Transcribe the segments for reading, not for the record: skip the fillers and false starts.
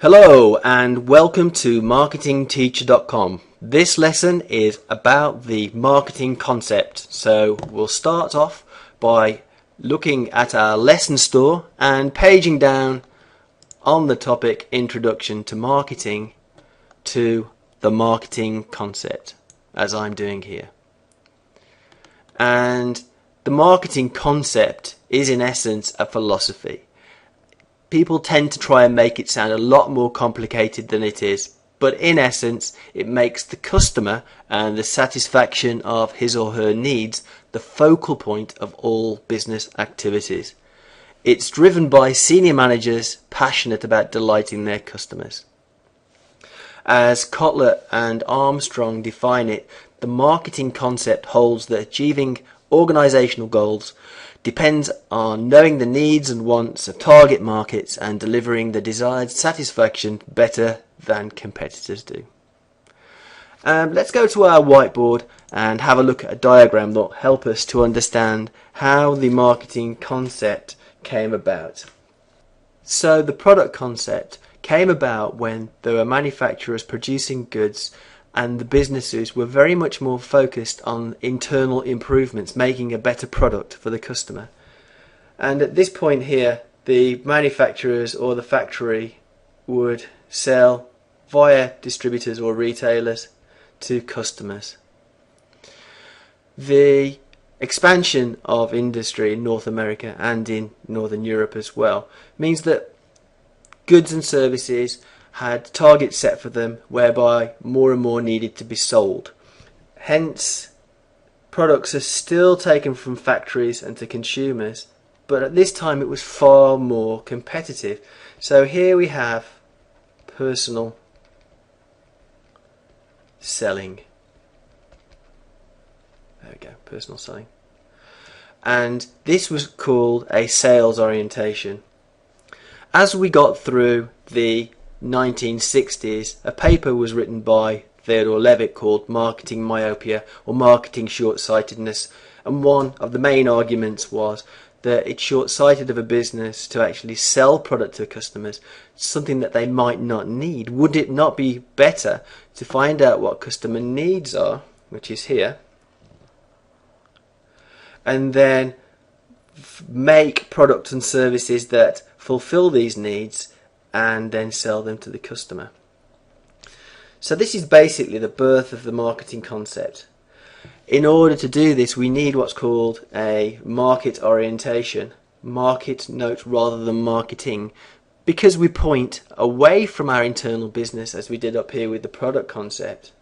Hello and welcome to marketingteacher.com. This lesson is about the marketing concept. So we'll start off by looking at our lesson store and paging down on the topic Introduction to Marketing to the marketing concept, as I'm doing here. And the marketing concept is in essence a philosophy. People tend to try and make it sound a lot more complicated than it is, but in essence it makes the customer and the satisfaction of his or her needs the focal point of all business activities. It's driven by senior managers passionate about delighting their customers. As Kotler and Armstrong define it, the marketing concept holds that achieving organizational goals depends on knowing the needs and wants of target markets and delivering the desired satisfaction better than competitors do. Let's go to our whiteboard and have a look at a diagram that will help us to understand how the marketing concept came about. So the product concept came about when there were manufacturers producing goods and the businesses were very much more focused on internal improvements, making a better product for the customer. And at this point here, the manufacturers or the factory would sell via distributors or retailers to customers. The expansion of industry in North America and in Northern Europe as well means that goods and services had targets set for them whereby more and more needed to be sold. Hence, products are still taken from factories and to consumers, but at this time it was far more competitive. So here we have personal selling. There we go, personal selling. And this was called a sales orientation. As we got through the 1960s, a paper was written by Theodore Levitt called Marketing Myopia or Marketing Short-Sightedness, and one of the main arguments was that it's short-sighted of a business to actually sell product to customers, something that they might not need. Would it not be better to find out what customer needs are, which is here, and then make products and services that fulfill these needs and then sell them to the customer? So this is basically the birth of the marketing concept. In order to do this, we need what's called a market orientation, market note rather than marketing, because we point away from our internal business as we did up here with the product concept,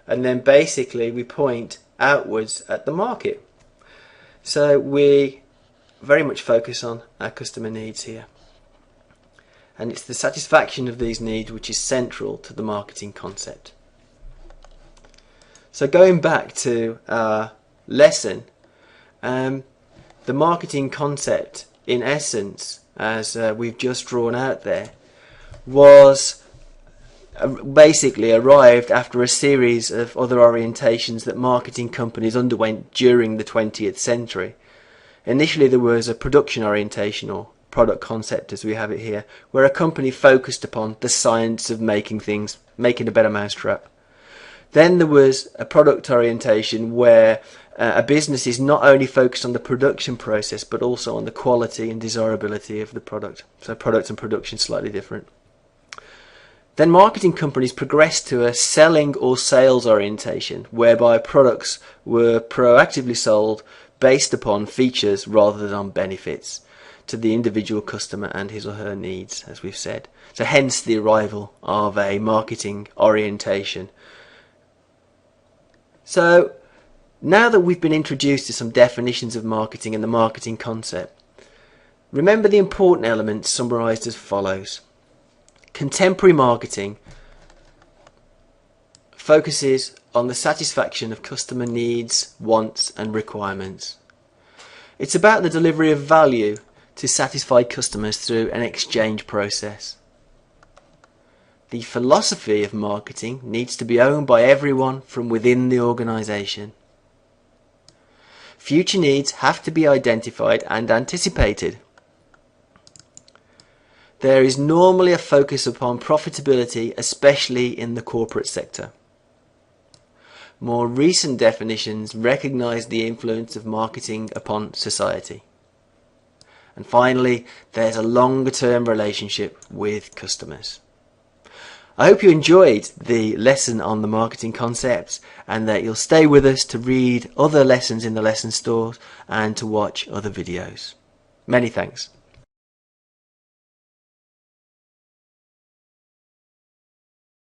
and then basically we point outwards at the market. So we very much focus on our customer needs here. And it's the satisfaction of these needs which is central to the marketing concept. So going back to our lesson, the marketing concept in essence, as we've just drawn out there, was basically arrived after a series of other orientations that marketing companies underwent during the 20th century. Initially there was a production orientation, or product concept as we have it here, where a company focused upon the science of making things, making a better mousetrap. Then there was a product orientation where a business is not only focused on the production process but also on the quality and desirability of the product. So product and production slightly different. Then marketing companies progressed to a selling or sales orientation whereby products were proactively sold based upon features rather than on benefits to the individual customer and his or her needs, as we've said. So hence the arrival of a marketing orientation. So now that we've been introduced to some definitions of marketing and the marketing concept, remember the important elements summarized as follows. Contemporary marketing focuses on the satisfaction of customer needs, wants and requirements. It's about the delivery of value to satisfy customers through an exchange process. The philosophy of marketing needs to be owned by everyone from within the organization. Future needs have to be identified and anticipated. There is normally a focus upon profitability, especially in the corporate sector. More recent definitions recognize the influence of marketing upon society. And finally, there's a longer-term relationship with customers. I hope you enjoyed the lesson on the marketing concepts and that you'll stay with us to read other lessons in the lesson store and to watch other videos. Many thanks.